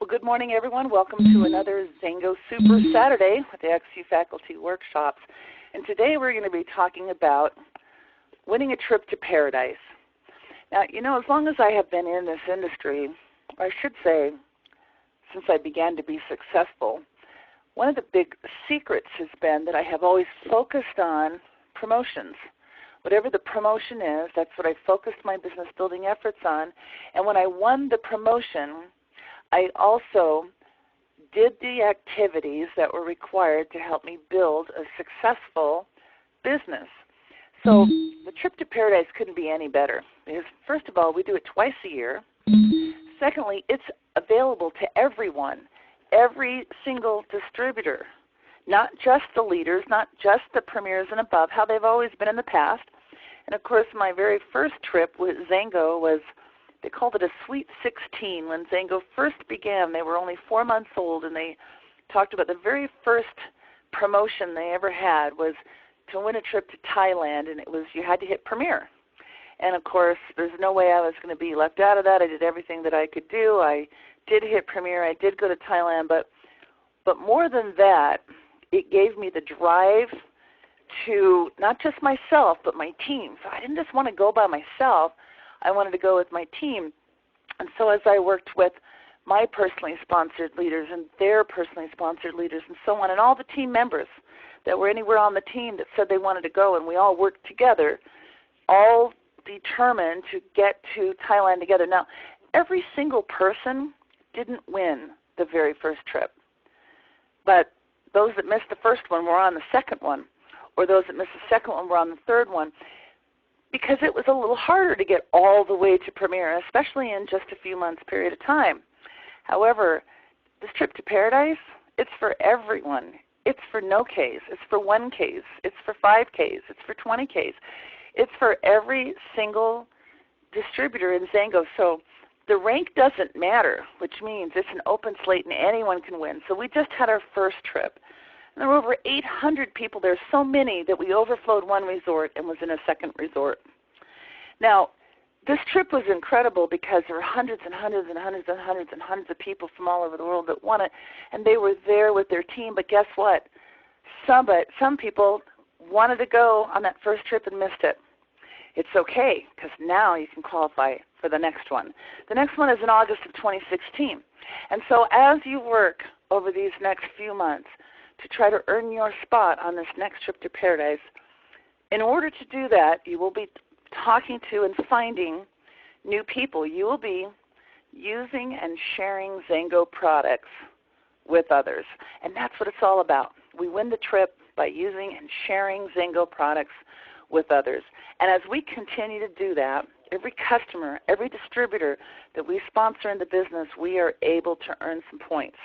Well, good morning, everyone. Welcome to another XANGO Super Saturday with the XU Faculty Workshops. And today we're going to be talking about winning a trip to paradise. Now, you know, as long as I have been in this industry, or I should say, since I began to be successful, one of the big secrets has been that I have always focused on promotions. Whatever the promotion is, that's what I focused my business building efforts on. And when I won the promotion, I also did the activities that were required to help me build a successful business. So the trip to paradise couldn't be any better because, first of all, we do it twice a year. Secondly, it's available to everyone, every single distributor, not just the leaders, not just the premiers and above, how they've always been in the past. And, of course, my very first trip with XANGO was, they called it a Sweet 16. When XANGO first began, they were only 4 months old, and they talked about the very first promotion they ever had was to win a trip to Thailand, and it was you had to hit Premier. And, of course, there's no way I was going to be left out of that. I did everything that I could do. I did hit Premier. I did go to Thailand. But more than that, it gave me the drive to not just myself but my team. So I didn't just want to go by myself. I wanted to go with my team. And so as I worked with my personally sponsored leaders and their personally sponsored leaders and so on, and all the team members that were anywhere on the team that said they wanted to go, and we all worked together, all determined to get to Thailand together. Now, every single person didn't win the very first trip, but those that missed the first one were on the second one, or those that missed the second one were on the third one, because it was a little harder to get all the way to Premier, especially in just a few months period of time. However, this trip to paradise, it's for everyone. It's for no Ks. It's for 1Ks. It's for 5Ks. It's for 20Ks. It's for every single distributor in XANGO. So the rank doesn't matter, which means it's an open slate and anyone can win. So we just had our first trip. And there were over 800 people there, so many that we overflowed one resort and was in a second resort. Now, this trip was incredible because there were hundreds and hundreds and hundreds and hundreds and hundreds of people from all over the world that won it, and they were there with their team. But guess what? Some people wanted to go on that first trip and missed it. It's okay, because now you can qualify for the next one. The next one is in August of 2016. And so as you work over these next few months to try to earn your spot on this next trip to paradise, in order to do that, you will be talking to and finding new people. You will be using and sharing XANGO products with others. And that's what it's all about. We win the trip by using and sharing XANGO products with others. And as we continue to do that, every customer, every distributor that we sponsor in the business, we are able to earn some points.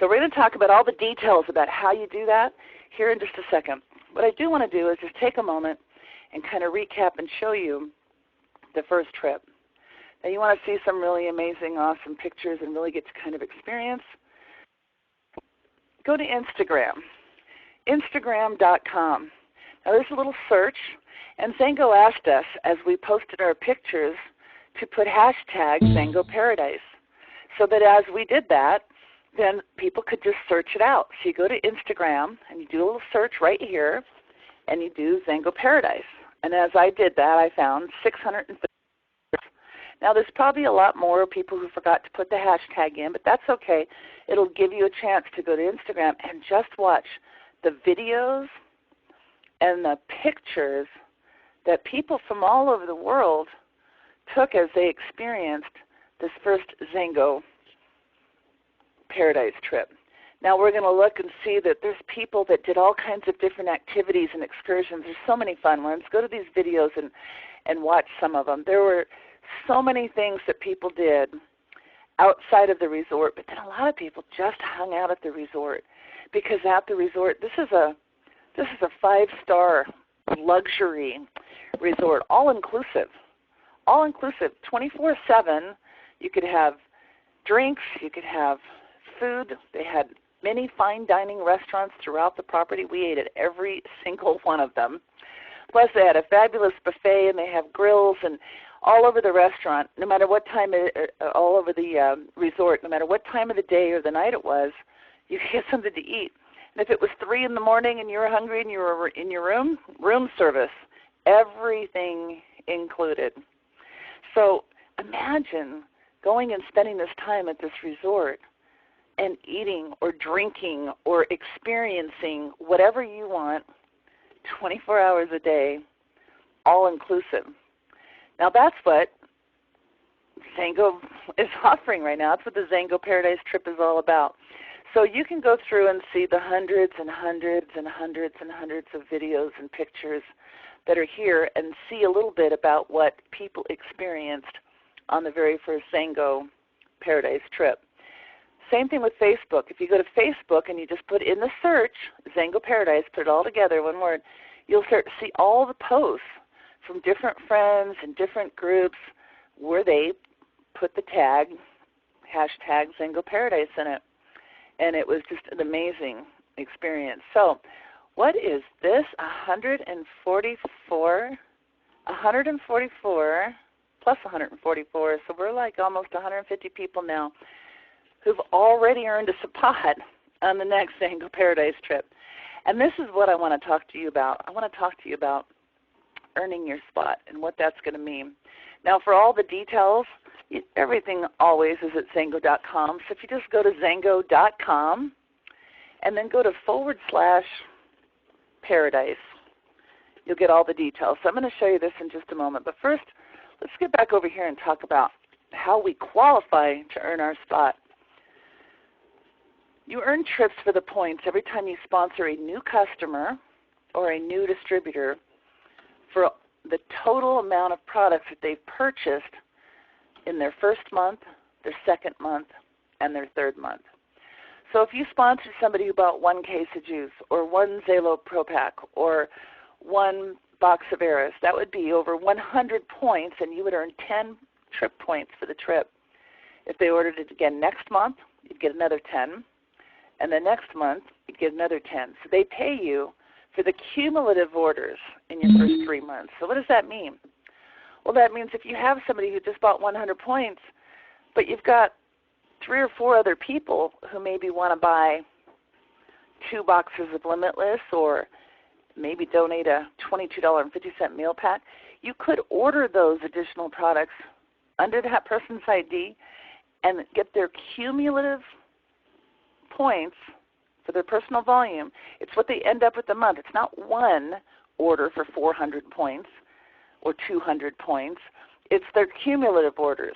So we're going to talk about all the details about how you do that here in just a second. What I do want to do is just take a moment and kind of recap and show you the first trip. Now you want to see some really amazing, awesome pictures and really get to kind of experience. Go to Instagram, Instagram.com. Now there's a little search, and XANGO asked us as we posted our pictures to put hashtag XANGO Paradise, so that as we did that, then people could just search it out. So you go to Instagram and you do a little search right here, and you do XANGO Paradise. And as I did that, I found 650. Now there's probably a lot more people who forgot to put the hashtag in, but that's okay. It'll give you a chance to go to Instagram and just watch the videos and the pictures that people from all over the world took as they experienced this first XANGO Paradise trip. Now we're going to look and see that there's people that did all kinds of different activities and excursions. There's so many fun ones. Go to these videos and watch some of them. There were so many things that people did outside of the resort, but then a lot of people just hung out at the resort, because at the resort, this is a 5-star luxury resort, all-inclusive, 24/7. You could have drinks, you could have food. They had many fine dining restaurants throughout the property. We ate at every single one of them. Plus, they had a fabulous buffet, and they have grills and all over the restaurant, no matter what time, all over the resort, no matter what time of the day or the night it was, you could get something to eat. And if it was 3 in the morning and you were hungry and you were in your room service, everything included. So imagine going and spending this time at this resort and eating or drinking or experiencing whatever you want 24 hours a day, all inclusive. Now that's what XANGO is offering right now. That's what the XANGO Paradise trip is all about. So you can go through and see the hundreds and hundreds and hundreds and hundreds of videos and pictures that are here and see a little bit about what people experienced on the very first XANGO Paradise trip. Same thing with Facebook. If you go to Facebook and you just put in the search, XANGO Paradise, put it all together, one word, you'll start to see all the posts from different friends and different groups where they put the tag, hashtag XANGO Paradise in it. And it was just an amazing experience. So what is this? 144 plus 144, so we're like almost 150 people now who've already earned a spot on the next XANGO Paradise trip. And this is what I want to talk to you about. I want to talk to you about earning your spot and what that's going to mean. Now, for all the details, everything always is at XANGO.com. So if you just go to XANGO.com and then go to /paradise, you'll get all the details. So I'm going to show you this in just a moment. But first, let's get back over here and talk about how we qualify to earn our spot. You earn trips for the points every time you sponsor a new customer or a new distributor for the total amount of products that they've purchased in their first month, their second month, and their third month. So if you sponsored somebody who bought 1 case of juice or 1 Xalo Pro Pack or 1 box of Eris, that would be over 100 points, and you would earn 10 trip points for the trip. If they ordered it again next month, you'd get another 10, and the next month, you'd get another 10. So they pay you for the cumulative orders in your first 3 months. So what does that mean? Well, that means if you have somebody who just bought 100 points, but you've got 3 or 4 other people who maybe want to buy 2 boxes of Limitless or maybe donate a $22.50 meal pack, you could order those additional products under that person's ID and get their cumulative points for their personal volume. It's what they end up with the month. It's not one order for 400 points or 200 points. It's their cumulative orders.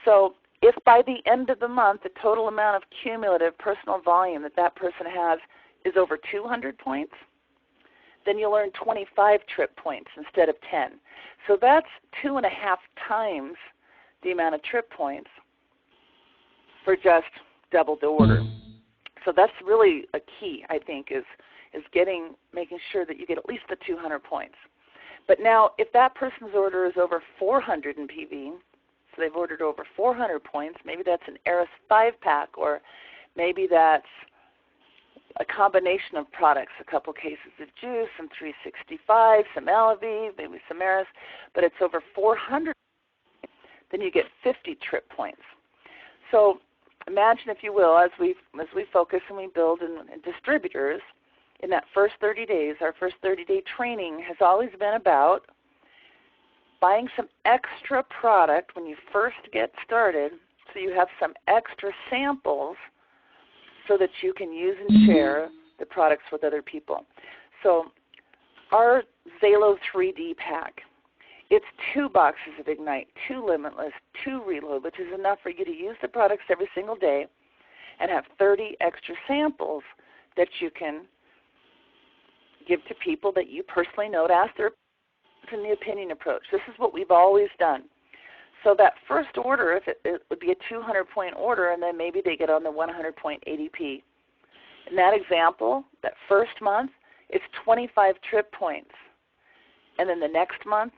So if by the end of the month the total amount of cumulative personal volume that that person has is over 200 points, then you'll earn 25 trip points instead of 10. So that's 2.5 times the amount of trip points for just double the order. So that's really a key, I think, is making sure that you get at least the 200 points. But now, if that person's order is over 400 in PV, so they've ordered over 400 points, maybe that's an Eris 5-pack, or maybe that's a combination of products, a couple cases of juice, some 365, some Alaviv, maybe some Eris, but it's over 400, then you get 50 trip points. So imagine, if you will, as we focus and we build in distributors, in that first 30 days, our first 30-day training has always been about buying some extra product when you first get started so you have some extra samples so that you can use and share the products with other people. So our Xalo 3D pack, it's 2 boxes of Ignite, 2 Limitless, 2 Reload, which is enough for you to use the products every single day and have 30 extra samples that you can give to people that you personally know to ask their from the opinion approach. This is what we've always done. So that first order, if it would be a 200-point order, and then maybe they get on the 100-point ADP. In that example, that first month, it's 25 trip points. And then the next month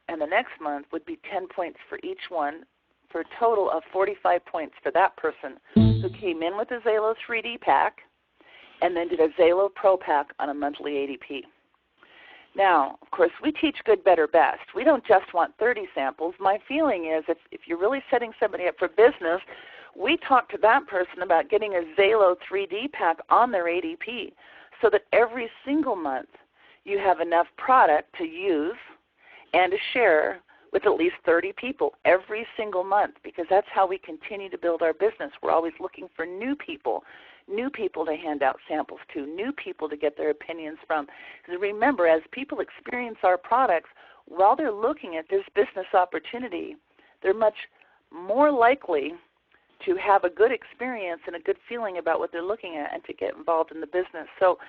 and the next month would be 10 points for each one, for a total of 45 points for that person who came in with a Xalo 3D pack and then did a Xalo Pro Pack on a monthly ADP. Now, of course, we teach good, better, best. We don't just want 30 samples. My feeling is if you're really setting somebody up for business, we talk to that person about getting a Xalo 3D pack on their ADP so that every single month you have enough product to use and to share with at least 30 people every single month, because that's how we continue to build our business. We're always looking for new people to hand out samples to, new people to get their opinions from. Because remember, as people experience our products, while they're looking at this business opportunity, they're much more likely to have a good experience and a good feeling about what they're looking at and to get involved in the business. So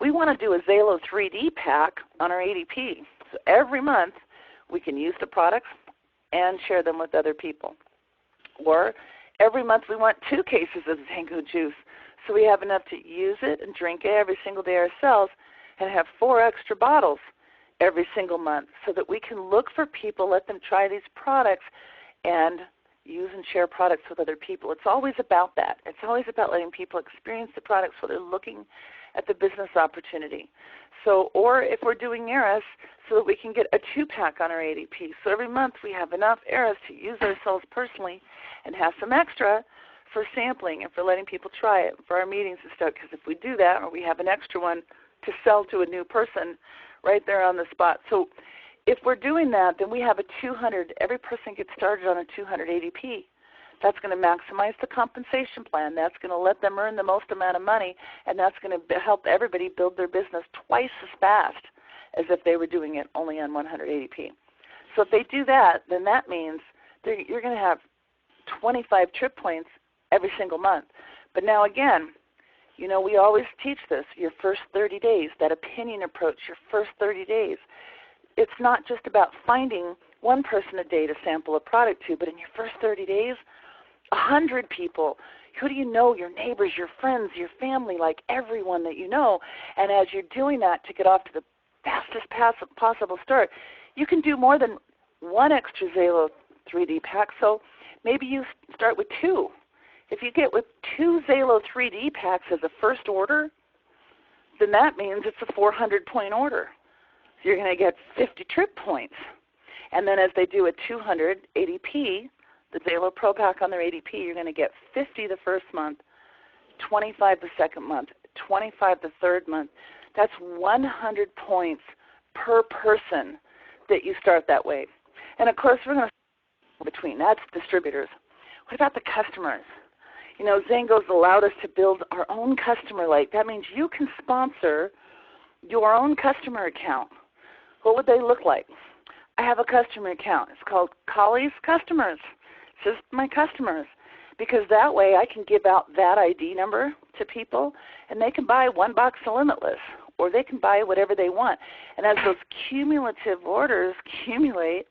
we want to do a Xalo 3D pack on our ADP. So every month we can use the products and share them with other people. Or every month we want 2 cases of XANGO juice, so we have enough to use it and drink it every single day ourselves and have 4 extra bottles every single month so that we can look for people, let them try these products, and use and share products with other people. It's always about that. It's always about letting people experience the products while they're looking at the business opportunity. So, or if we're doing Eris, so that we can get a 2-pack on our ADP. So every month we have enough Eris to use ourselves personally and have some extra for sampling and for letting people try it for our meetings and stuff. Because if we do that, or we have an extra one to sell to a new person right there on the spot. So if we're doing that, then we have a 200, every person gets started on a 200 ADP. That's going to maximize the compensation plan. That's going to let them earn the most amount of money, and that's going to help everybody build their business twice as fast as if they were doing it only on 100 ADP. So if they do that, then that means you're going to have 25 trip points every single month. But now again, you know, we always teach this, your first 30 days, that opinion approach, your first 30 days. It's not just about finding one person a day to sample a product to, but in your first 30 days, 100 people. Who do you know? Your neighbors, your friends, your family, like everyone that you know. And as you're doing that to get off to the fastest possible start, you can do more than 1 extra Xalo 3D pack. So maybe you start with 2. If you get with 2 Xalo 3D packs as a first order, then that means it's a 400-point order. So you're going to get 50 trip points. And then as they do a 200 ADP, the Xalo Pro Pack on their ADP, you're going to get 50 the first month, 25 the second month, 25 the third month. That's 100 points per person that you start that way. And of course, we're going to between. That's distributors. What about the customers? You know, XANGO's allowed us to build our own customer lake. That means you can sponsor your own customer account. What would they look like? I have a customer account. It's called Colley's Customers. It's just my customers. Because that way I can give out that ID number to people, and they can buy 1 box of Limitless, or they can buy whatever they want. And as those cumulative orders accumulate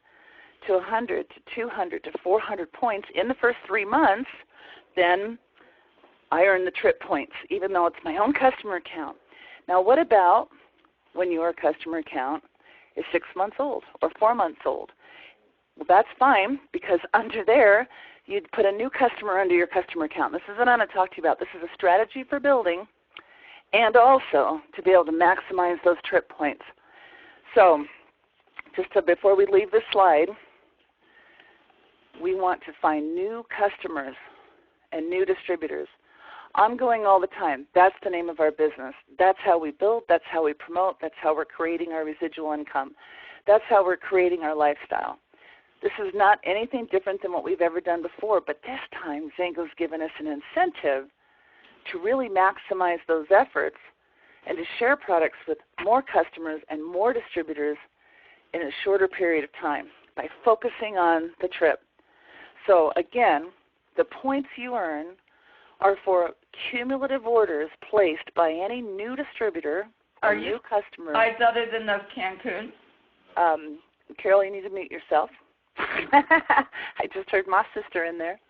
to 100 to 200 to 400 points in the first 3 months, then I earn the trip points, even though it's my own customer account. Now, what about when your customer account is 6 months old or 4 months old? Well, that's fine, because under there, you'd put a new customer under your customer account. This is what I'm going to talk to you about. This is a strategy for building and also to be able to maximize those trip points. So before we leave this slide, we want to find new customers and new distributors. Ongoing all the time. That's the name of our business. That's how we build. That's how we promote. That's how we're creating our residual income. That's how we're creating our lifestyle. This is not anything different than what we've ever done before, but this time XANGO's given us an incentive to really maximize those efforts and to share products with more customers and more distributors in a shorter period of time by focusing on the trip. So again, the points you earn are for cumulative orders placed by any new distributor or new customer. Other than those Cancun? Carol, you need to mute yourself. I just heard my sister in there.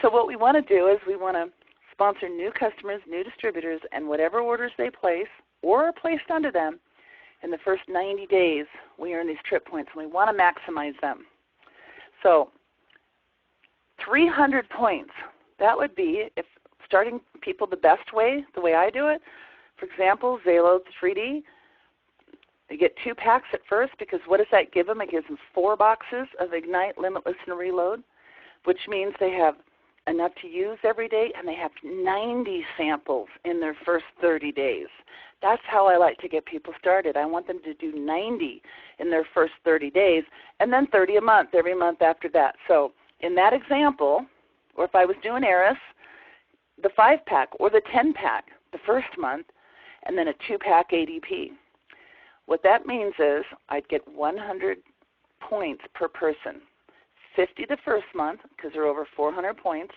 So what we want to do is we want to sponsor new customers, new distributors, and whatever orders they place or are placed under them in the first 90 days, we earn these trip points, and we want to maximize them. So 300 points. That would be, if starting people the best way, the way I do it, for example, Xalo 3D, They get 2 packs at first because what does that give them? It gives them 4 boxes of Ignite, Limitless, and Reload, which means they have enough to use every day, and they have 90 samples in their first 30 days. That's how I like to get people started. I want them to do 90 in their first 30 days, and then 30 a month, every month after that. So in that example, or if I was doing Eris, the 5-pack or the 10-pack the first month, and then a 2-pack ADP. What that means is I'd get 100 points per person. 50 the first month because they're over 400 points.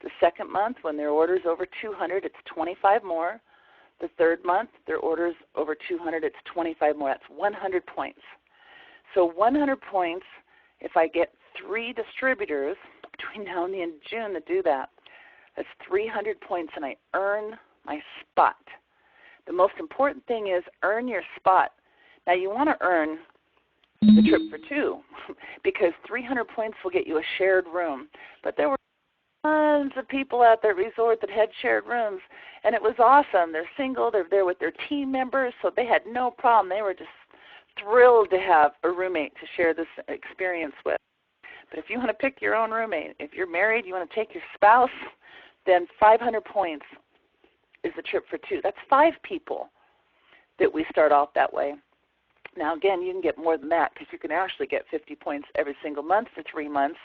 The second month, when their order's over 200, it's 25 more. The third month, their order's over 200, it's 25 more. That's 100 points. So 100 points, if I get 3 distributors between now and the end of June to do that, that's 300 points, and I earn my spot. The most important thing is earn your spot. Now you want to earn the trip for 2 because 300 points will get you a shared room. But there were tons of people at that resort that had shared rooms, and it was awesome. They're single. They're there with their team members, so they had no problem. They were just thrilled to have a roommate to share this experience with. But if you want to pick your own roommate, if you're married, you want to take your spouse, then 500 points is the trip for 2. That's 5 people that we start off that way. Now, again, you can get more than that because you can actually get 50 points every single month for 3 months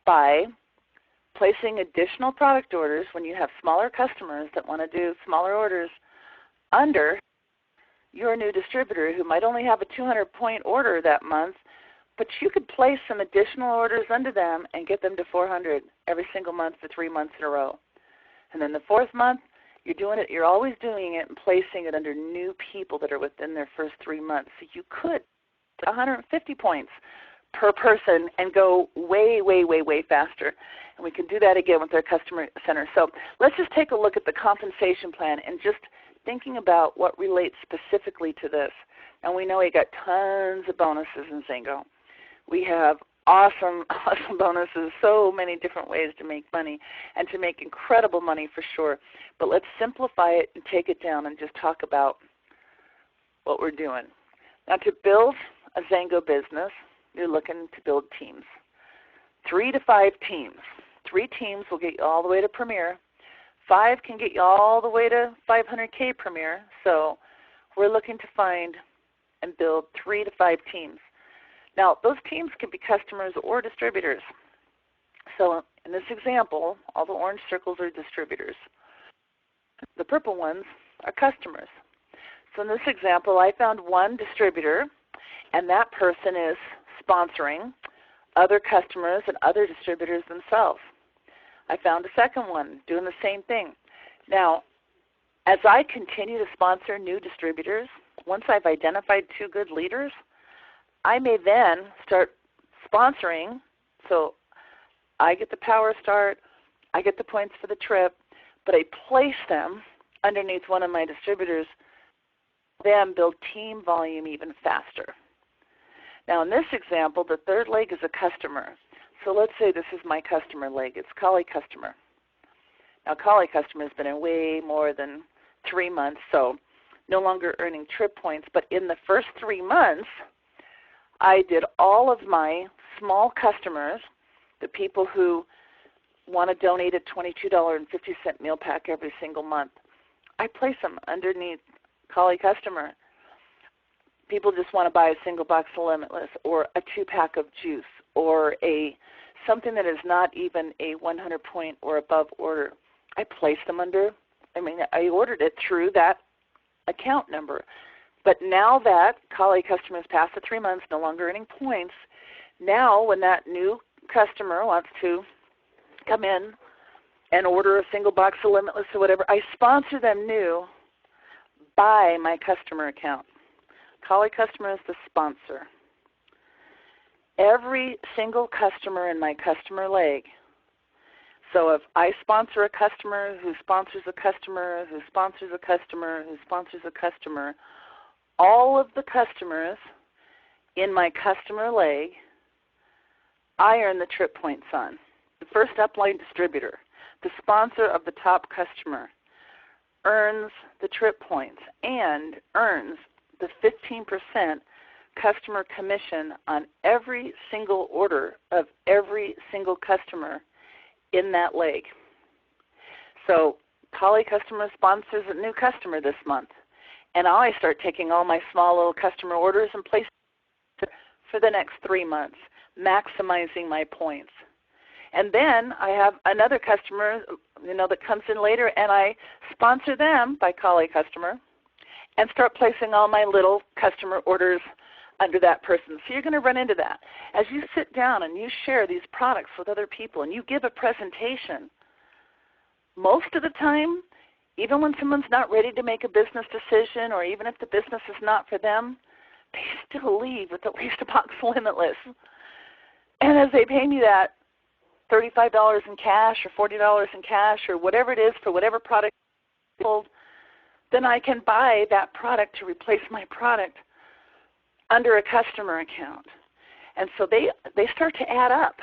by placing additional product orders when you have smaller customers that want to do smaller orders under your new distributor who might only have a 200-point order that month, but you could place some additional orders under them and get them to 400 every single month for 3 months in a row. And then the 4th month, you're always doing it and placing it under new people that are within their first 3 months. So you could 150 points per person and go way, way, way, way faster. And we can do that again with our customer center. So let's just take a look at the compensation plan and just thinking about what relates specifically to this. And we know we got tons of bonuses in XANGO. We have awesome bonuses, so many different ways to make money and to make incredible money for sure. But let's simplify it and take it down and just talk about what we're doing. Now, to build a XANGO business, you're looking to build teams. 3 to 5 teams. 3 teams will get you all the way to Premier. 5 can get you all the way to 500K Premier. So we're looking to find and build 3 to 5 teams. Now, those teams can be customers or distributors. So in this example, all the orange circles are distributors. The purple ones are customers. So in this example, I found one distributor, and that person is sponsoring other customers and other distributors themselves. I found a second one doing the same thing. Now, as I continue to sponsor new distributors, once I've identified 2 good leaders, I may then start sponsoring. So I get the power start, I get the points for the trip, but I place them underneath one of my distributors, then build team volume even faster. Now in this example, the 3rd leg is a customer. So let's say this is my customer leg. It's Collie Customer. Now Collie Customer has been in way more than 3 months, so no longer earning trip points. But in the first 3 months, I did all of my small customers, the people who want to donate a $22.50 meal pack every single month. I place them underneath Collie Customer. People just want to buy a single box of Limitless or a 2-pack of juice or something that is not even a 100-point or above order. I place them I ordered it through that account number. But now that Collie Customer has passed the 3 months, no longer earning points, now when that new customer wants to come in and order a single box of Limitless or whatever, I sponsor them new by my customer account. Collie Customer is the sponsor. Every single customer in my customer leg. So if I sponsor a customer who sponsors a customer who sponsors a customer who sponsors a customer, all of the customers in my customer leg, I earn the trip points on. The first upline distributor, the sponsor of the top customer, earns the trip points and earns the 15% customer commission on every single order of every single customer in that leg. So Kali customer sponsors a new customer this month, and I start taking all my small little customer orders and placing for the next 3 months, maximizing my points. And then I have another customer, that comes in later, and I sponsor them by Kali customer and start placing all my little customer orders under that person. So you're going to run into that. As you sit down and you share these products with other people and you give a presentation, most of the time, even when someone's not ready to make a business decision, or even if the business is not for them, they still leave with at least a box of Limitless. And as they pay me that $35 in cash or $40 in cash or whatever it is for whatever product, then I can buy that product to replace my product under a customer account. And so they start to add up.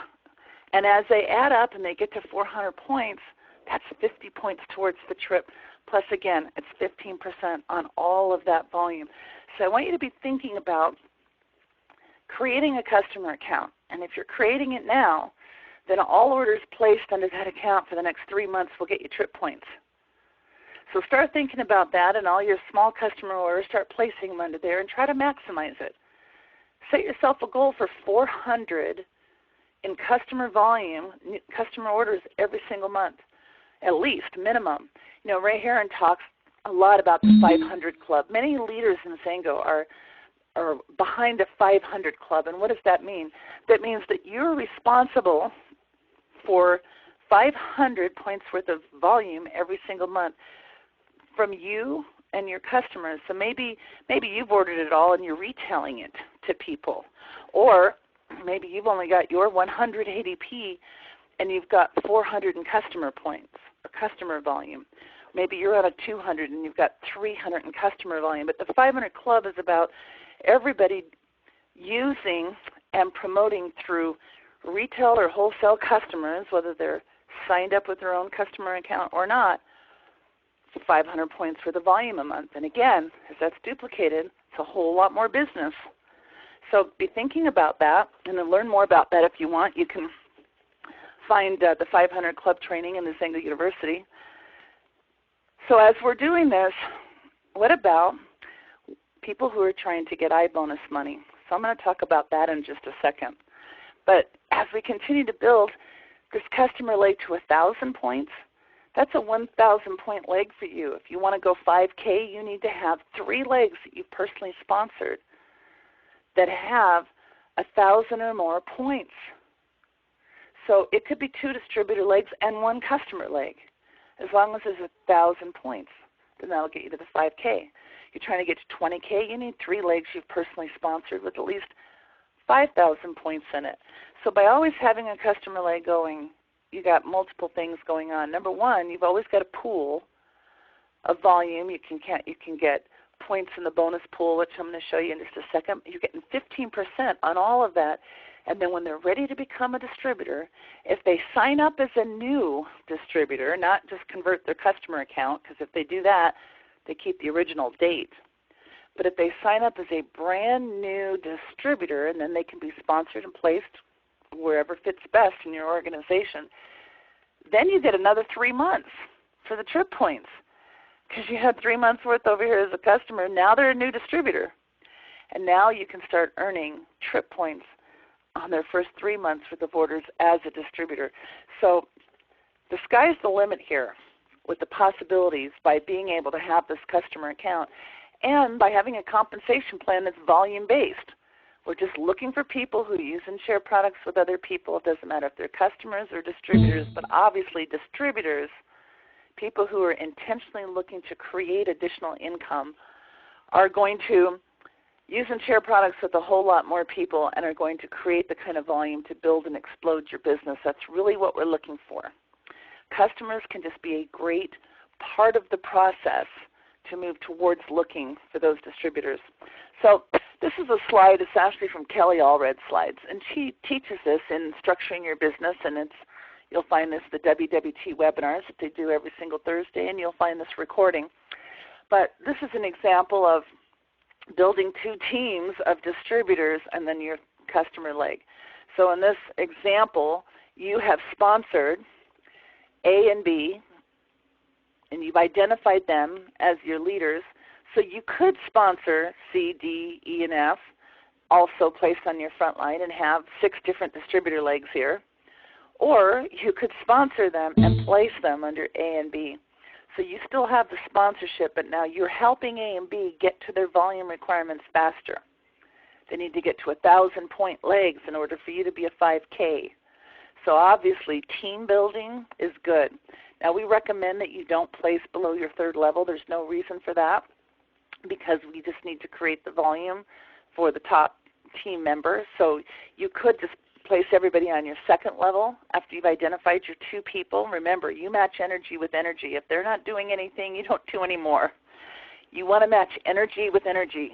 And as they add up and they get to 400 points, that's 50 points towards the trip. Plus, again, it's 15% on all of that volume. So I want you to be thinking about creating a customer account. And if you're creating it now, then all orders placed under that account for the next 3 months will get you trip points. So start thinking about that, and all your small customer orders, start placing them under there and try to maximize it. Set yourself a goal for 400 in customer volume, customer orders every single month, at least, minimum. Ray Heron talks a lot about the 500 club. Many leaders in XANGO are behind a 500 club, and what does that mean? That means that you're responsible for 500 points worth of volume every single month from you and your customers. So maybe you've ordered it all and you're retailing it to people. Or maybe you've only got your 100 ADP and you've got 400 in customer points or customer volume. Maybe you're on a 200 and you've got 300 in customer volume. But the 500 Club is about everybody using and promoting through retail or wholesale customers, whether they're signed up with their own customer account or not, 500 points for the volume a month. And again, as that's duplicated, it's a whole lot more business. So be thinking about that, and to learn more about that if you want, you can find the 500 Club training in the XANGO University. So as we're doing this, what about people who are trying to get iBonus money? So I'm going to talk about that in just a second. But as we continue to build this customer leg to 1,000 points, that's a 1,000 point leg for you. If you want to go 5K, you need to have 3 legs that you've personally sponsored that have 1,000 or more points. So it could be 2 distributor legs and 1 customer leg. As long as there's 1,000 points, then that'll get you to the 5K. You're trying to get to 20K, you need 3 legs you've personally sponsored with at least 5,000 points in it. So by always having a customer leg going, you got multiple things going on. Number one, you've always got a pool of volume. You can get points in the bonus pool, which I'm going to show you in just a second. You're getting 15% on all of that. And then when they're ready to become a distributor, if they sign up as a new distributor, not just convert their customer account, because if they do that, they keep the original date. But if they sign up as a brand new distributor, and then they can be sponsored and placed wherever fits best in your organization, then you get another 3 months for the trip points, because you had 3 months worth over here as a customer. Now they're a new distributor. And now you can start earning trip points on their first 3 months worth of orders as a distributor. So the sky's the limit here with the possibilities by being able to have this customer account and by having a compensation plan that's volume-based. We're just looking for people who use and share products with other people. It doesn't matter if they're customers or distributors, but obviously distributors, people who are intentionally looking to create additional income, are going to use and share products with a whole lot more people and are going to create the kind of volume to build and explode your business. That's really what we're looking for. Customers can just be a great part of the process to move towards looking for those distributors. So this is a slide. It's actually from Kelly Allred's slides, and she teaches this in Structuring Your Business, and you'll find this the WWT webinars that they do every single Thursday, and you'll find this recording. But this is an example of building 2 teams of distributors and then your customer leg. So in this example, you have sponsored A and B, and you've identified them as your leaders. So you could sponsor C, D, E, and F, also placed on your front line, and have 6 different distributor legs here. Or you could sponsor them and place them under A and B. So you still have the sponsorship, but now you're helping A and B get to their volume requirements faster. They need to get to 1,000-point legs in order for you to be a 5K. So obviously team building is good. Now we recommend that you don't place below your 3rd level. There's no reason for that because we just need to create the volume for the top team member. So you could just place everybody on your 2nd level after you've identified your 2 people. Remember, you match energy with energy. If they're not doing anything, you don't do any more. You want to match energy with energy.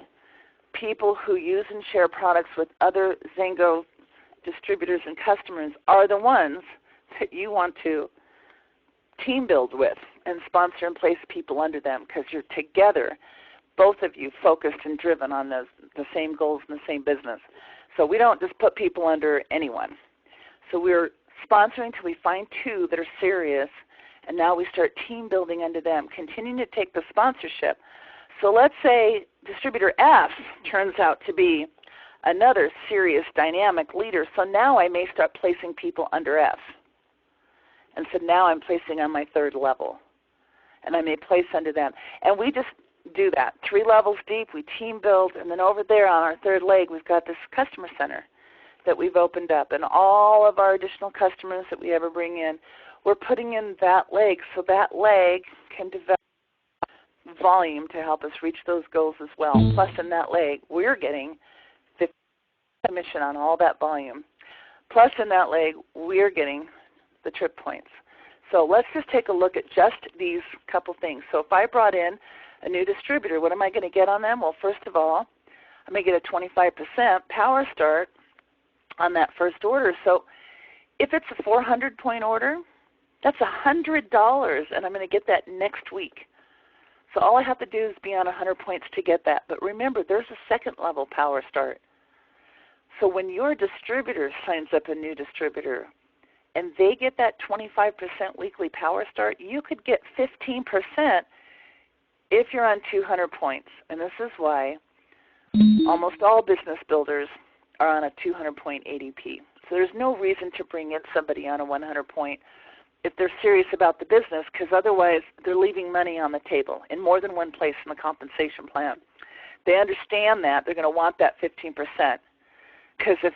People who use and share products with other XANGO distributors and customers are the ones that you want to team build with and sponsor and place people under them because you're together, both of you focused and driven on the same goals in the same business. So we don't just put people under anyone. So we're sponsoring till we find 2 that are serious, and now we start team building under them, continuing to take the sponsorship. So let's say distributor F turns out to be another serious dynamic leader. So now I may start placing people under F. And so now I'm placing on my 3rd level. And I may place under them. And we just do that. 3 levels deep, we team build, and then over there on our 3rd leg we've got this customer center that we've opened up. And all of our additional customers that we ever bring in, we're putting in that leg so that leg can develop volume to help us reach those goals as well. Plus in that leg we're getting 50% commission on all that volume. Plus in that leg we're getting the trip points. So let's just take a look at just these couple things. So if I brought in a new distributor, what am I going to get on them? Well, first of all, I'm going to get a 25% power start on that first order. So if it's a 400-point order, that's $100, and I'm going to get that next week. So all I have to do is be on 100 points to get that. But remember, there's a 2nd level power start. So when your distributor signs up a new distributor and they get that 25% weekly power start, you could get 15% if you're on 200 points. And this is why almost all business builders are on a 200-point ADP. So there's no reason to bring in somebody on a 100-point if they're serious about the business, because otherwise they're leaving money on the table in more than one place in the compensation plan. They understand that. They're going to want that 15%. Because if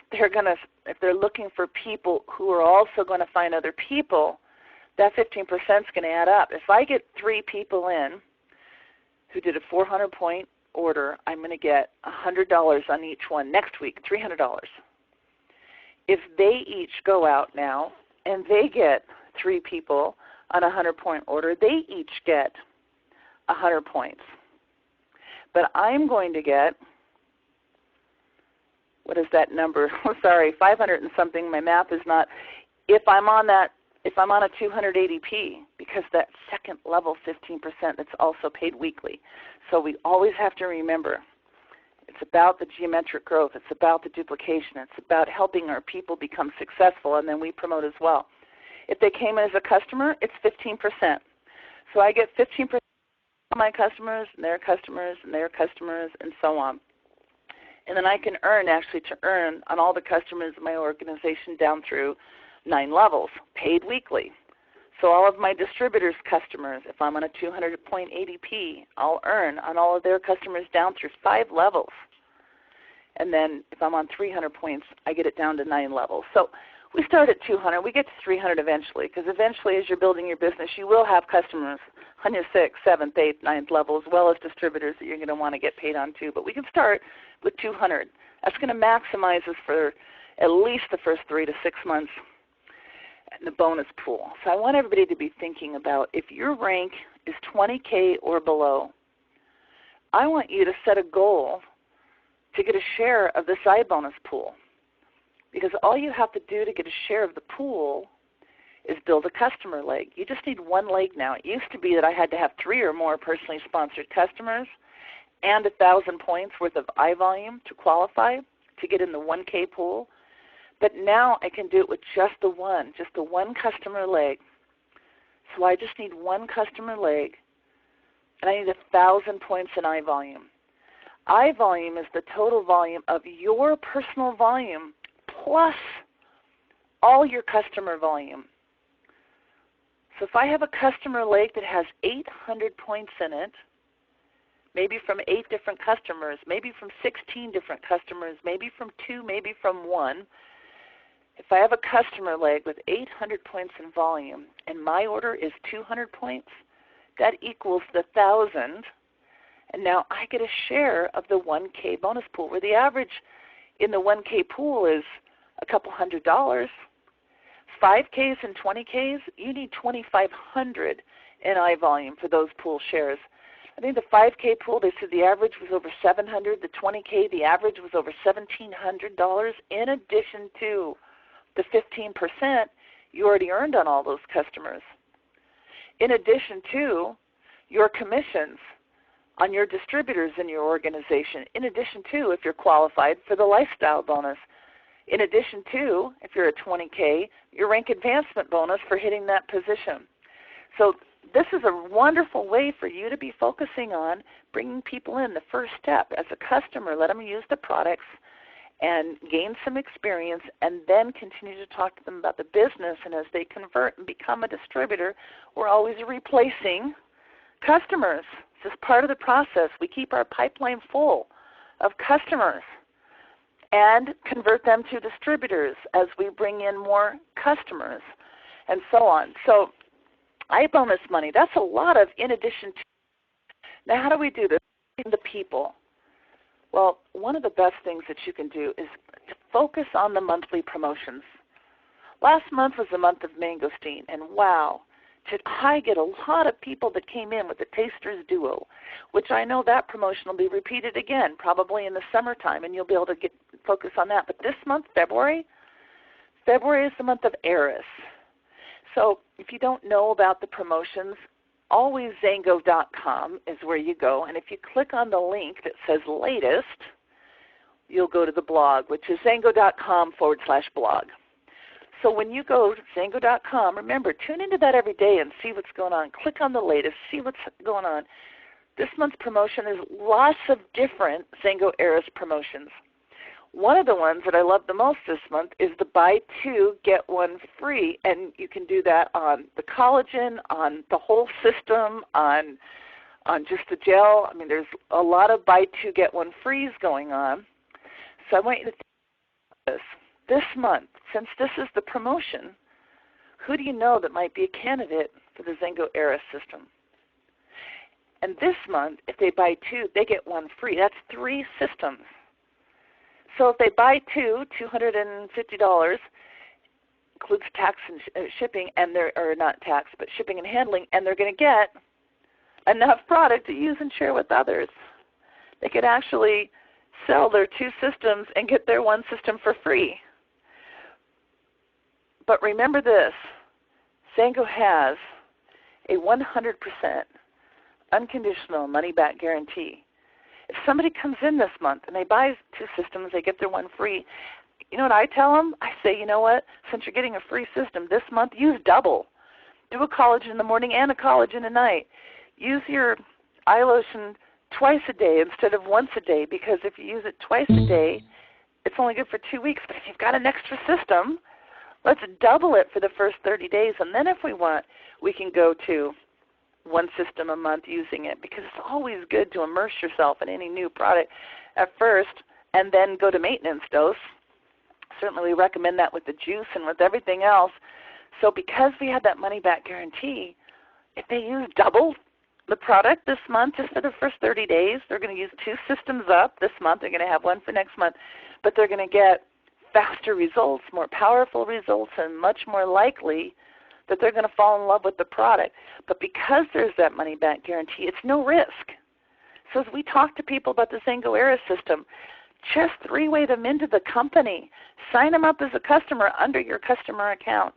they're looking for people who are also going to find other people, that 15% is going to add up. If I get 3 people in who did a 400-point order, I'm going to get $100 on each one next week, $300. If they each go out now and they get 3 people on a 100-point order, they each get 100 points. But I'm going to get, what is that number? Oh, sorry, 500 and something. My math is not. If I'm on a 200 ADP, because that 2nd level 15% that's also paid weekly. So we always have to remember, it's about the geometric growth. It's about the duplication. It's about helping our people become successful, and then we promote as well. If they came in as a customer, it's 15%. So I get 15% of my customers and their customers and their customers and so on. And then I can earn on all the customers in my organization down through 9 levels, paid weekly. So all of my distributors' customers, if I'm on a 200-point ADP, I'll earn on all of their customers down through 5 levels. And then if I'm on 300 points, I get it down to 9 levels. So we start at 200. We get to 300 eventually, because eventually as you're building your business, you will have customers on your 6th, 7th, 8th, 9th level, as well as distributors that you're going to want to get paid on too. But we can start with 200. That's going to maximize us for at least the first 3 to 6 months in the bonus pool. So I want everybody to be thinking about, if your rank is 20K or below, I want you to set a goal to get a share of the side bonus pool. Because all you have to do to get a share of the pool is build a customer leg. You just need 1 leg now. It used to be that I had to have 3 or more personally sponsored customers and 1,000 points worth of eye volume to qualify to get in the 1K pool. But now I can do it with just the one customer leg. So I just need one customer leg, and I need 1,000 points in eye volume. Eye volume is the total volume of your personal volume plus all your customer volume. So if I have a customer leg that has 800 points in it, maybe from 8 different customers, maybe from 16 different customers, maybe from 2, maybe from 1, if I have a customer leg with 800 points in volume and my order is 200 points, that equals the 1,000. And now I get a share of the 1K bonus pool, where the average in the 1K pool is a couple $100. 5Ks and 20Ks, you need 2,500 in eye volume for those pool shares. I think the 5K pool, they said the average was over $700. The 20K, the average was over $1,700, in addition to the 15% you already earned on all those customers. In addition to your commissions on your distributors in your organization, in addition to if you're qualified for the lifestyle bonus, in addition to if you're a 20K, your rank advancement bonus for hitting that position. So this is a wonderful way for you to be focusing on bringing people in. The first step as a customer, let them use the products and gain some experience, and then continue to talk to them about the business. And as they convert and become a distributor, we're always replacing customers. It's just part of the process. We keep our pipeline full of customers and convert them to distributors as we bring in more customers and so on. So eye bonus money, that's a lot of in addition to. Now how do we do this? The people. Well, one of the best things that you can do is to focus on the monthly promotions. Last month was the month of mangosteen, and wow, did I get a lot of people that came in with the Taster's Duo, which I know that promotion will be repeated again, probably in the summertime, and you'll be able to focus on that. But this month, February is the month of Eris. So if you don't know about the promotions, always XANGO.com is where you go, and if you click on the link that says latest, you'll go to the blog, which is XANGO.com/blog. So when you go to XANGO.com, remember, tune into that every day and see what's going on. Click on the latest, see what's going on. This month's promotion is lots of different XANGO Eris promotions. One of the ones that I love the most this month is the buy 2, get 1 free, and you can do that on the collagen, on the whole system, on just the gel. I mean, there's a lot of buy 2, get 1 frees going on. So I want you to think about this month, since this is the promotion, who do you know that might be a candidate for the XANGO Eris system? And this month, if they buy 2, they get 1 free. That's 3 systems. So if they buy 2, $250, includes tax and shipping, and or not tax, but shipping and handling, and they're going to get enough product to use and share with others. They could actually sell their 2 systems and get their 1 system for free. But remember this, XANGO has a 100% unconditional money-back guarantee. If somebody comes in this month and they buy 2 systems, they get their 1 free, you know what I tell them? I say, you know what, since you're getting a free system this month, use double. Do a collagen in the morning and a collagen at night. Use your eye lotion twice a day instead of once a day, because if you use it twice a day, it's only good for 2 weeks. But if you've got an extra system, let's double it for the first 30 days. And then if we want, we can go to 1 system a month using it, because it's always good to immerse yourself in any new product at first and then go to maintenance dose. Certainly we recommend that with the juice and with everything else. So because we have that money-back guarantee, if they use double the product this month just for the first 30 days, they're going to use 2 systems up this month. They're going to have 1 for next month, but they're going to get faster results, more powerful results, and much more likely that they're going to fall in love with the product. But because there's that money-back guarantee, it's no risk. So as we talk to people about the XANGO Eris system, just 3-way them into the company. Sign them up as a customer under your customer account.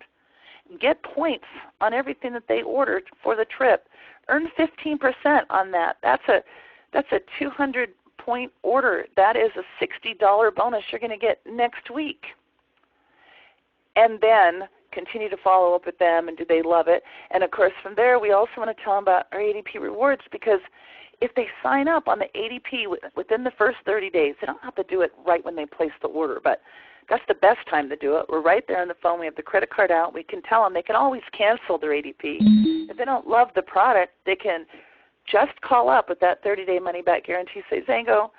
Get points on everything that they ordered for the trip. Earn 15% on that. That's That's a 200-point order. That is a $60 bonus you're going to get next week. And then continue to follow up with them, and do they love it? And, of course, from there, we also want to tell them about our ADP rewards, because if they sign up on the ADP within the first 30 days, they don't have to do it right when they place the order, but that's the best time to do it. We're right there on the phone. We have the credit card out. We can tell them they can always cancel their ADP. If they don't love the product, they can just call up with that 30-day money-back guarantee. Say, Xango,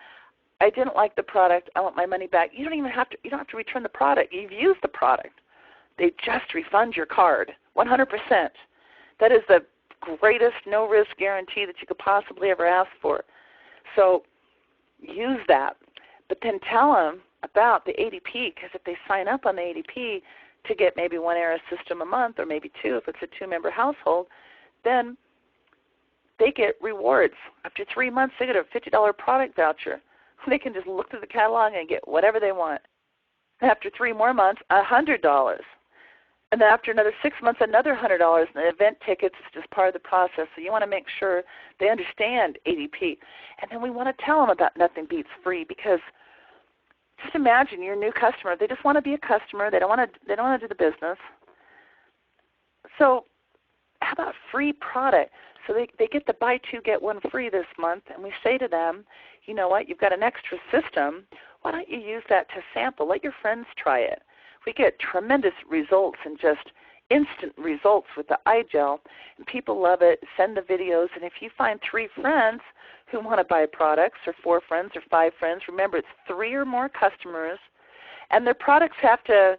I didn't like the product. I want my money back. You don't have to return the product. You've used the product. They just refund your card, 100%. That is the greatest no-risk guarantee that you could possibly ever ask for. So use that. But then tell them about the ADP, because if they sign up on the ADP to get maybe one Era system a month, or maybe two if it's a 2-member household, then they get rewards. After 3 months, they get a $50 product voucher. They can just look through the catalog and get whatever they want. After 3 more months, $100. And then after another 6 months, another $100. And the event tickets is just part of the process. So you want to make sure they understand ADP. And then we want to tell them about Nothing Beats Free, because just imagine you're a new customer. They just want to be a customer. They don't want to do the business. So how about free product? So they get the buy 2, get 1 free this month, and we say to them, you know what, you've got an extra system. Why don't you use that to sample? Let your friends try it. We get tremendous results and just instant results with the eye gel, and people love it. Send the videos, and if you find 3 friends who want to buy products, or 4 friends or 5 friends, remember it's 3 or more customers, and their products have to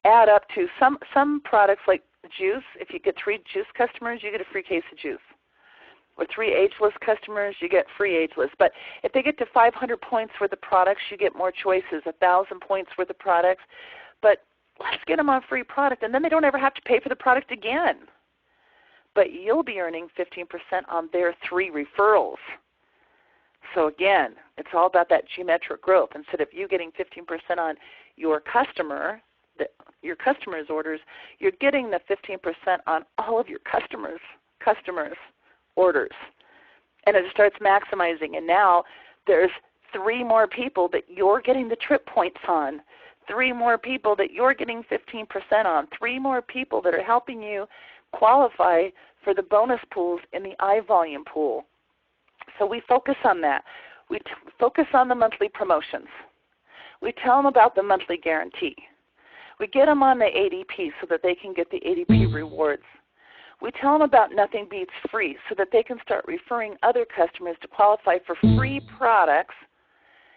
add up to some products like juice. If you get 3 juice customers, you get a free case of juice. Or 3 ageless customers, you get free ageless. But if they get to 500 points worth of products, you get more choices, 1,000 points worth of products. But let's get them on free product, and then they don't ever have to pay for the product again. But you'll be earning 15% on their 3 referrals. So again, it's all about that geometric growth. Instead of you getting 15% on your customer's orders, you're getting the 15% on all of your customers' orders. And it starts maximizing. And now there's 3 more people that you're getting the trip points on, 3 more people that you're getting 15% on, 3 more people that are helping you qualify for the bonus pools in the iVolume pool. So we focus on that. We focus on the monthly promotions. We tell them about the monthly guarantee. We get them on the ADP so that they can get the ADP rewards. We tell them about Nothing Beats Free so that they can start referring other customers to qualify for free products,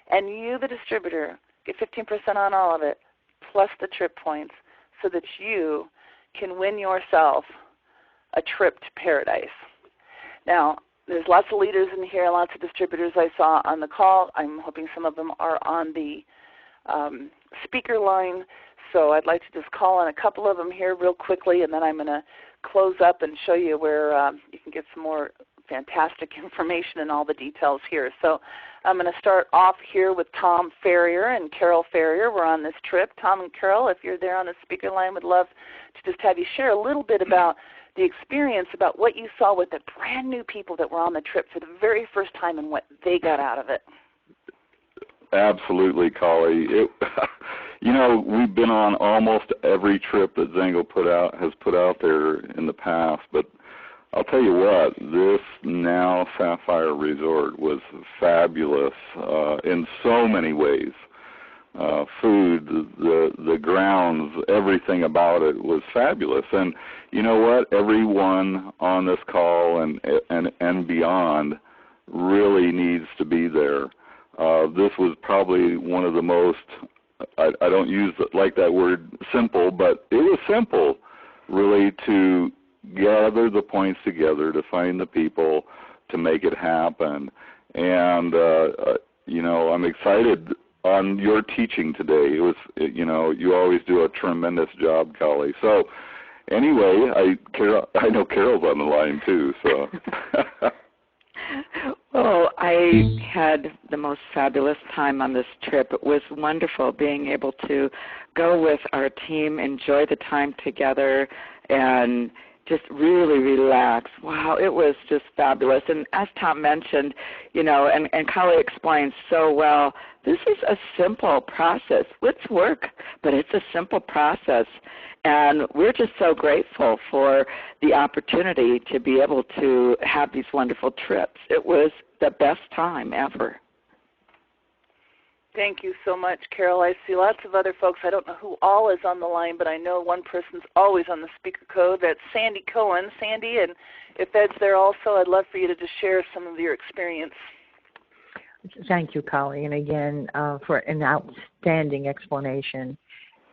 and you, the distributor, get 15% on all of it, plus the trip points, so that you can win yourself a trip to paradise. Now, there's lots of leaders in here, lots of distributors I saw on the call. I'm hoping some of them are on the speaker line, so I'd like to just call on a couple of them here real quickly, and then I'm going to close up and show you where you can get some more fantastic information and all the details here. So I'm going to start off here with Tom Ferrier and Carol Ferrier. We're on this trip. Tom and Carol, if you're there on the speaker line, would love to just have you share a little bit about the experience, about what you saw with the brand new people that were on the trip for the very first time and what they got out of it. Absolutely, Collie. You know, we've been on almost every trip that XANGO has put out there in the past, but I'll tell you what, this Now Sapphire Resort was fabulous in so many ways. Food, the grounds, everything about it was fabulous. And you know what? Everyone on this call and beyond really needs to be there. This was probably one of the most, I don't use like that word simple, but it was simple really to gather the points together, to find the people, to make it happen. And, you know, I'm excited on your teaching today. It was, you know, you always do a tremendous job, Collie. So anyway, I know Carol's on the line too, so. Well, I had the most fabulous time on this trip. It was wonderful being able to go with our team, enjoy the time together, and just really relax. Wow, it was just fabulous. And as Tom mentioned, you know, and Kali explained so well, this is a simple process. It's work, but it's a simple process. And we're just so grateful for the opportunity to be able to have these wonderful trips. It was the best time ever. Thank you so much, Carol. I see lots of other folks. I don't know who all is on the line, but I know one person's always on the speaker code. That's Sandy Cohen. Sandy, and if Ed's there also, I'd love for you to just share some of your experience. Thank you, Kali, and again, for an outstanding explanation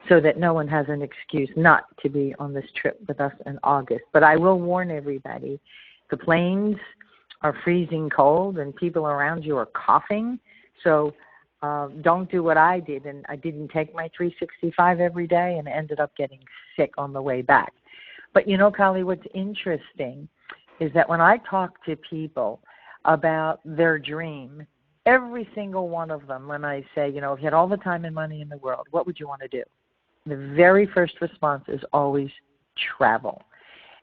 so that no one has an excuse not to be on this trip with us in August. But I will warn everybody, the planes are freezing cold and people around you are coughing, so don't do what I did, and I didn't take my 365 every day and ended up getting sick on the way back. But you know, Kali, what's interesting is that when I talk to people about their dream, every single one of them, when I say, you know, if you had all the time and money in the world, what would you want to do? The very first response is always travel.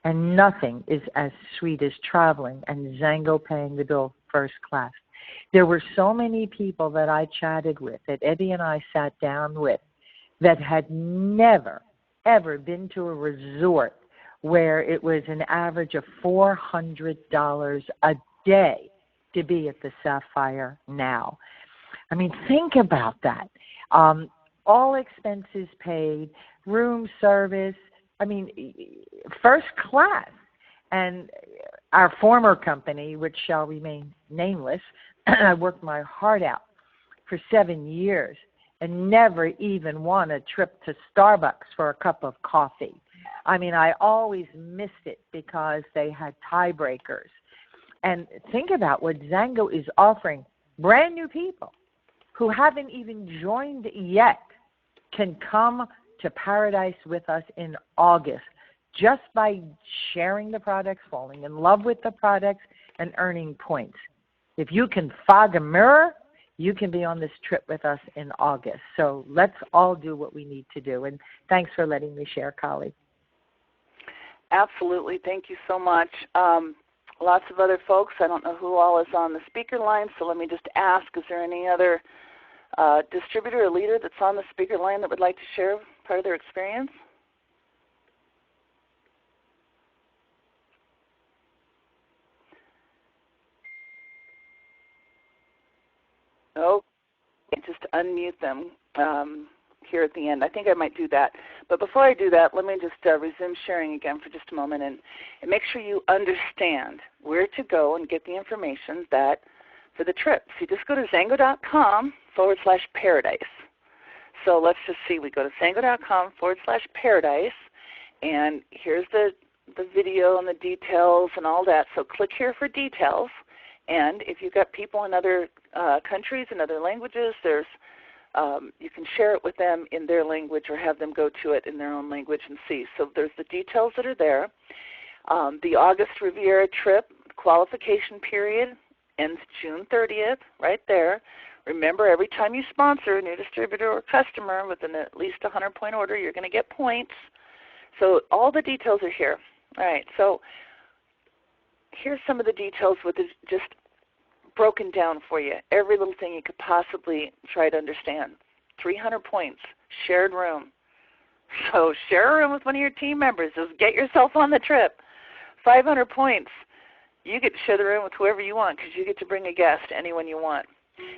And nothing is as sweet as traveling and XANGO paying the bill first class. There were so many people that I chatted with, that Eddie and I sat down with, that had never, ever been to a resort where it was an average of $400 a day to be at the Sapphire now. I mean, think about that. All expenses paid, room service, I mean, first class. And our former company, which shall remain nameless, I worked my heart out for 7 years and never even won a trip to Starbucks for a cup of coffee. I mean, I always missed it because they had tiebreakers. And think about what XANGO is offering. Brand new people who haven't even joined yet can come to Paradise with us in August just by sharing the products, falling in love with the products, and earning points. If you can fog a mirror, you can be on this trip with us in August. So let's all do what we need to do. And thanks for letting me share, Kali. Absolutely. Thank you so much. Lots of other folks. I don't know who all is on the speaker line, so let me just ask, is there any other distributor or leader that's on the speaker line that would like to share part of their experience? Oh, just unmute them here at the end. I think I might do that. But before I do that, let me just resume sharing again for just a moment and make sure you understand where to go and get the information that for the trip. So you just go to XANGO.com/paradise. So let's just see. We go to XANGO.com/paradise, and here's the video and the details and all that. So click here for details. And if you've got people in other countries and other languages, there's you can share it with them in their language or have them go to it in their own language and see. So there's the details that are there. The August Riviera trip qualification period ends June 30th, right there. Remember, every time you sponsor a new distributor or customer with at least a 100-point order, you're going to get points. So all the details are here. All right, so here's some of the details with it just broken down for you. Every little thing you could possibly try to understand. 300 points, shared room. So share a room with one of your team members. Just get yourself on the trip. 500 points. You get to share the room with whoever you want because you get to bring a guest, anyone you want.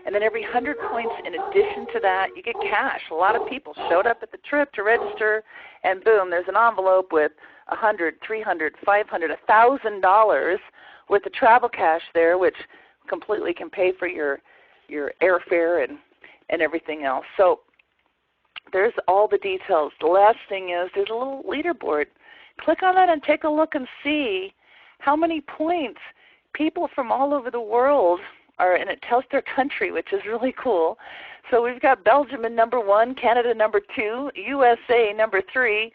And then every 100 points in addition to that, you get cash. A lot of people showed up at the trip to register, and boom, there's an envelope with $100, $300, $500, $1,000 worth of travel cash there, which completely can pay for your airfare and everything else. So there's all the details. The last thing is there's a little leaderboard. Click on that and take a look and see how many points people from all over the world are, and it tells their country, which is really cool. So we've got Belgium in number 1, Canada number 2, USA number 3,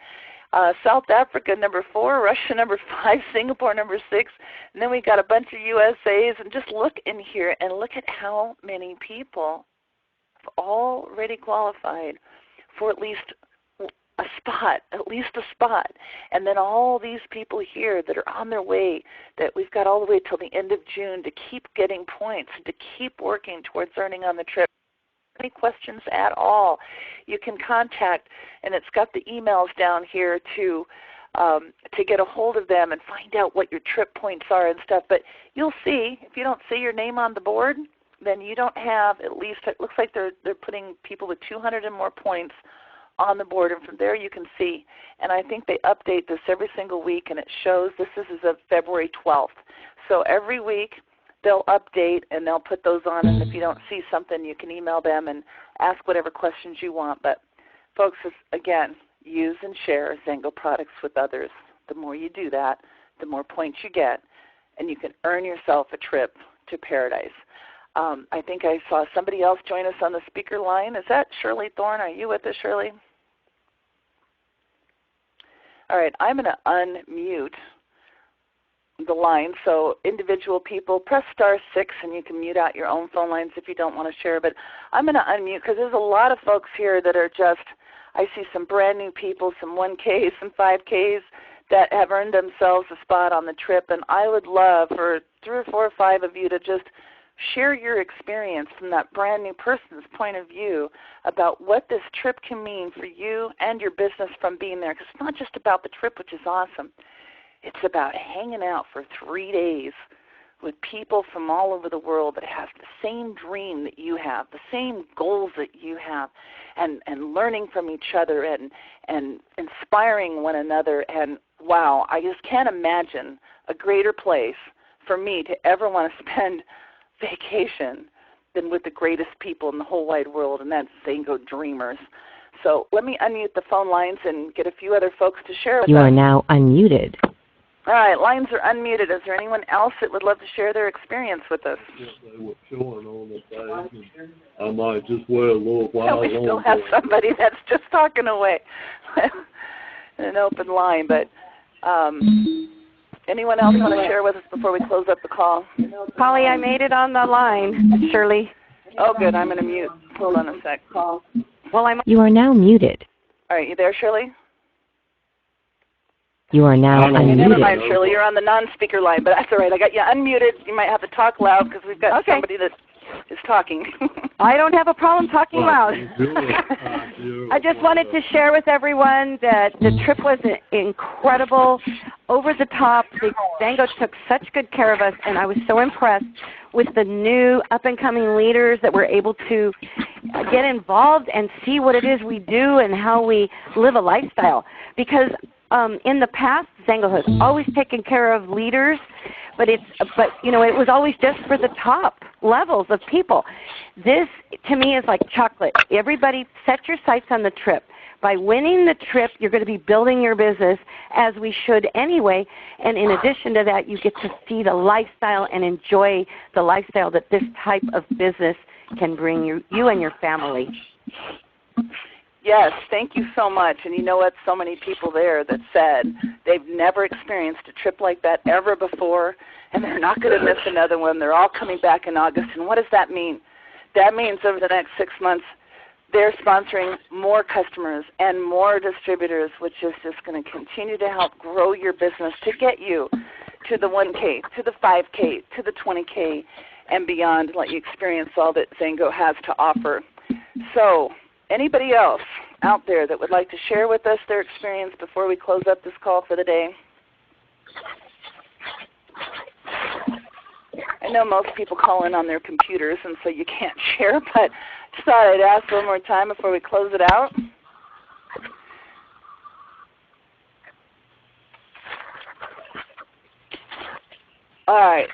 South Africa number 4, Russia number 5, Singapore number 6, and then we got a bunch of USAs. And just look in here and look at how many people have already qualified for at least a spot, at least a spot. And then all these people here that are on their way, that we've got all the way till the end of June to keep getting points, to keep working towards earning on the trip. Any questions at all, you can contact, and it's got the emails down here to get a hold of them and find out what your trip points are and stuff. But you'll see, if you don't see your name on the board, then you don't have, at least it looks like they're putting people with 200 and more points on the board, and from there you can see. And I think they update this every single week, and it shows this is as of February 12th. So every week they'll update and they'll put those on, and if you don't see something, you can email them and ask whatever questions you want. But folks, again, use and share XANGO products with others. The more you do that, the more points you get, and you can earn yourself a trip to paradise. I think I saw somebody else join us on the speaker line. Is that Shirley Thorne? Are you with us, Shirley? All right, I'm going to unmute the line. So individual people, press *6 and you can mute out your own phone lines if you don't want to share. But I'm going to unmute because there's a lot of folks here that are just, I see some brand new people, some 1Ks, some 5Ks that have earned themselves a spot on the trip. And I would love for 3 or 4 or 5 of you to just share your experience from that brand new person's point of view about what this trip can mean for you and your business from being there. Because it's not just about the trip, which is awesome. It's about hanging out for 3 days with people from all over the world that have the same dream that you have, the same goals that you have, and learning from each other and inspiring one another. And wow, I just can't imagine a greater place for me to ever want to spend vacation than with the greatest people in the whole wide world, and that's XANGO Dreamers. So let me unmute the phone lines and get a few other folks to share with us. You are now unmuted. All right, lines are unmuted. Is there anyone else that would love to share their experience with us? Yes, they were showing on the thing. I might just wait a little while. We still have somebody that's just talking away. An open line, but anyone else want to share with us before we close up the call? Polly, I made it on the line, Shirley. Oh, good. I'm going to mute. Hold on a sec. Well, You are now muted. All right, you there, Shirley? You are now unmuted. Never mind, Shirley. You're on the non-speaker line, but that's all right. I got you unmuted. You might have to talk loud because we've got somebody that is talking. I don't have a problem talking loud. I just wanted to share with everyone that the trip was incredible, over the top. XANGO took such good care of us, and I was so impressed with the new up-and-coming leaders that were able to get involved and see what it is we do and how we live a lifestyle. Because in the past, XANGO has always taken care of leaders, but you know, it was always just for the top levels of people. This, to me, is like chocolate. Everybody set your sights on the trip. By winning the trip, you're going to be building your business, as we should anyway. And in addition to that, you get to see the lifestyle and enjoy the lifestyle that this type of business can bring you and your family. Yes, thank you so much. And you know what? So many people there that said they've never experienced a trip like that ever before, and they're not going to miss another one. They're all coming back in August. And what does that mean? That means over the next 6 months, they're sponsoring more customers and more distributors, which is just going to continue to help grow your business to get you to the 1K, to the 5K, to the 20K, and beyond, let you experience all that XANGO has to offer. So anybody else out there that would like to share with us their experience before we close up this call for the day? I know most people call in on their computers, and so you can't share, but just thought I'd ask one more time before we close it out. All right.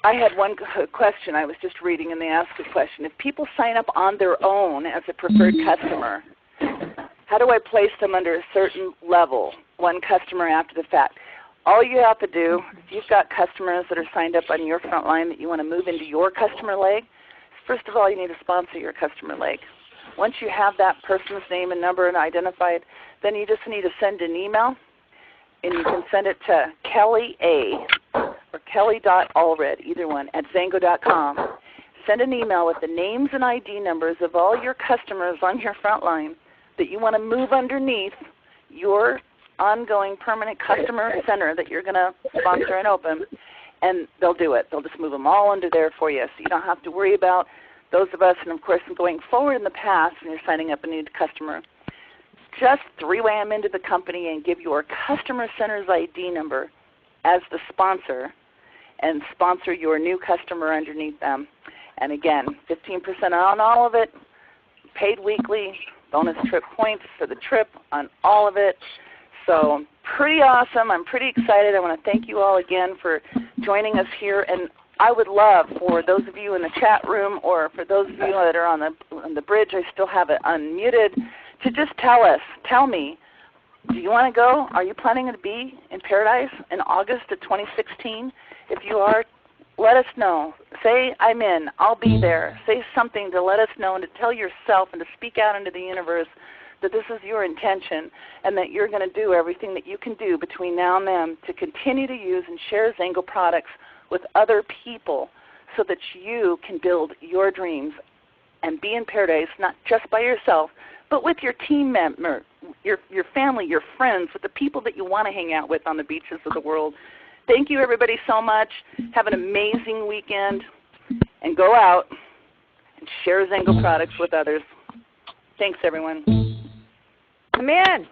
I had one question I was just reading, and they asked a question. If people sign up on their own as a preferred customer, how do I place them under a certain level, one customer after the fact? All you have to do, if you've got customers that are signed up on your front line that you want to move into your customer leg, first of all, you need to sponsor your customer leg. Once you have that person's name and number and identified, then you just need to send an email, and you can send it to Kelly A. or Kelly.Allred, either one, at XANGO.com. Send an email with the names and ID numbers of all your customers on your front line that you want to move underneath your ongoing permanent customer center that you're going to sponsor and open, and they'll do it. They'll just move them all under there for you, so you don't have to worry about those of us, and of course going forward in the past when you're signing up a new customer, just three-way them into the company and give your customer center's ID number as the sponsor and sponsor your new customer underneath them. And again, 15% on all of it, paid weekly, bonus trip points for the trip on all of it. So pretty awesome. I'm pretty excited. I want to thank you all again for joining us here. And I would love for those of you in the chat room or for those of you that are on the bridge, I still have it unmuted, to just tell me, do you want to go? Are you planning to be in Paradise in August of 2016? If you are, let us know. Say, I'm in. I'll be there. Say something to let us know and to tell yourself and to speak out into the universe that this is your intention and that you're going to do everything that you can do between now and then to continue to use and share XANGO products with other people so that you can build your dreams and be in Paradise not just by yourself, but with your team member, your family, your friends, with the people that you want to hang out with on the beaches of the world. Thank you, everybody, so much. Have an amazing weekend, and go out and share XANGO products with others. Thanks, everyone. Come in.